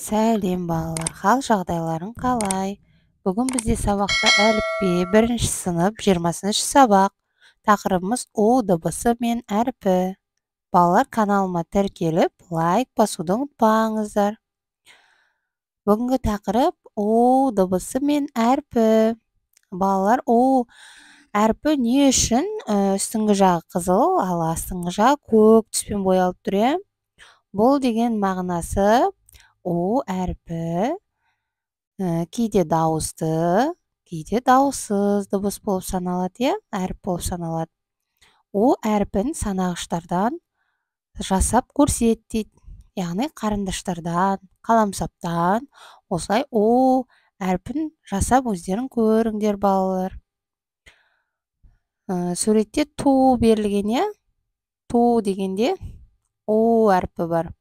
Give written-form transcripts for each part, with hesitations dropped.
Сәлем балалар, хал жағдайларың қалай? Бүгін бізде сабақта әліппе, 1-ші сынып, 20-ші сабақ. Тақырыбымыз У дыбысы мен әрпі. Балалар, каналыма тіркеліп, лайк басуды ұмытпаңыздар. Бүгінгі тақырып У дыбысы мен әрпі. Балалар, У әрпі не үшін үстіңгі жағы қызыл, ал астыңғы жағы көк түспен боялып тұр? Бұл деген мағынасы У әрпі кейде дауысты, кейде дауыссыз дыбыс болып саналады, әріп болып саналады. У әрпін санағыштардан жасап көрсет дейді. Яғни қарындаштардан, қаламсаптан осылай У әрпін жасап өздерің көріңдер балалар. Суретте ту берілген, ту дегенде У әрпі бар.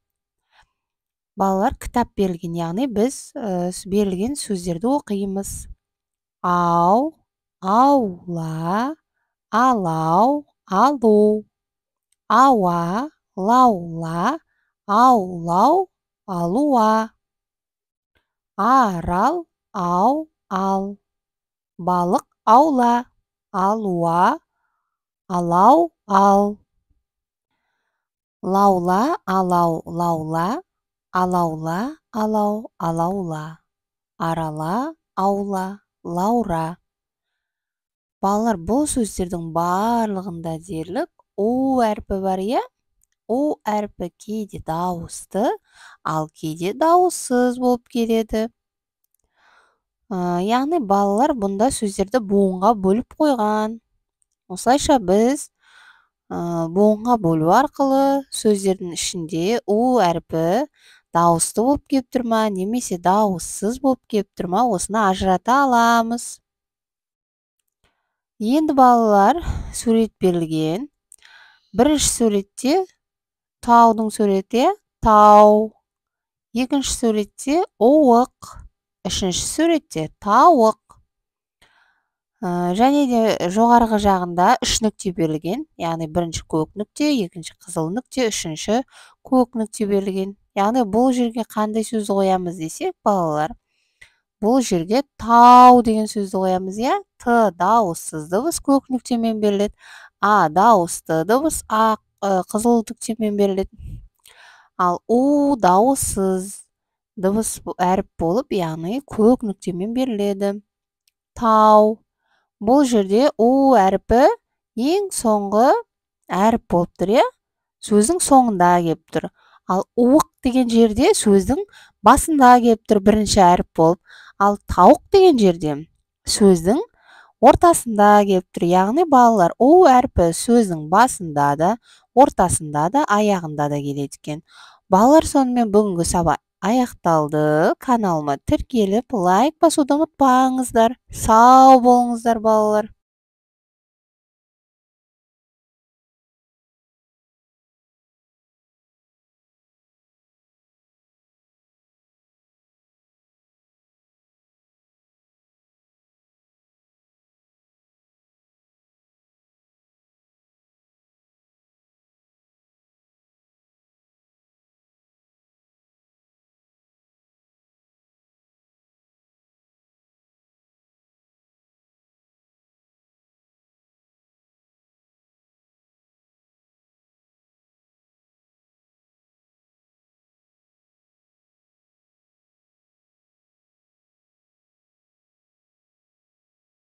Балалар, кітап берілген, яғни біз берілген сөздерді оқимыз. Ау, аула, алау, алу. Ауа, лаула, аулау, алуа. Арал, ау, ал. Балық, аула, алуа, алау, ал. Лаула, алау, лаула. Алаула, алау, алаула. Арала, аула, лаура. Балалар, бұл сөздердің барлығында дерлік У әрпі бар, У әрпі кейде дауысты, ал кейде дауыссыз болып келеді. Яғни балалар бұнда сөздерді буынға бөліп қойған. Осылайша біз буынға бөлу арқылы сөздердің ішінде У әрпі дауысты болып кеп тұр ма, немесе дауыссыз болып кеп тұр ма, осыны ажырата аламыз. Енді балалар, сурет берілген. 1-ші суретте таудың суреті, тау. 2-ші суретте уық. 3-ші суретте тауық. Және де жоғарғы жағында 3 нүкте берілген. Яғни 1-ші көк нүкте, 2-ші қызыл нүкте, 3-ші көк нүкте берілген. Яғни бұл жерге қандай сөзді қоямыз десек, балалар, бұл жерге тау деген сөзді қоямыз, Т дауыссыз дыбыс көк нүктемен беріледі. А дауысты дыбыс қызыл нүктемен беріледі. Ал У дауыссыз дыбыс әріп болып, яғни көк нүктемен беріледі. Тау. Бұл жерде У әріпі ең соңғы әріп болып тұр, сөздің соңында кеп тұр. Ал уық деген жерде сөздің басында кеп тұр, 1-ші әріп болып. Ал тауық деген жерде сөздің ортасында кеп тұр. Яғни балалар, У әрпі сөздің басында да, ортасында да, аяғында да келеді екен. Балалар, сонымен бүгінгі сабақ аяқталды. Каналыма тіркеліп, лайк басуды ұмытпаңыздар. Сау болыңыздар балалар.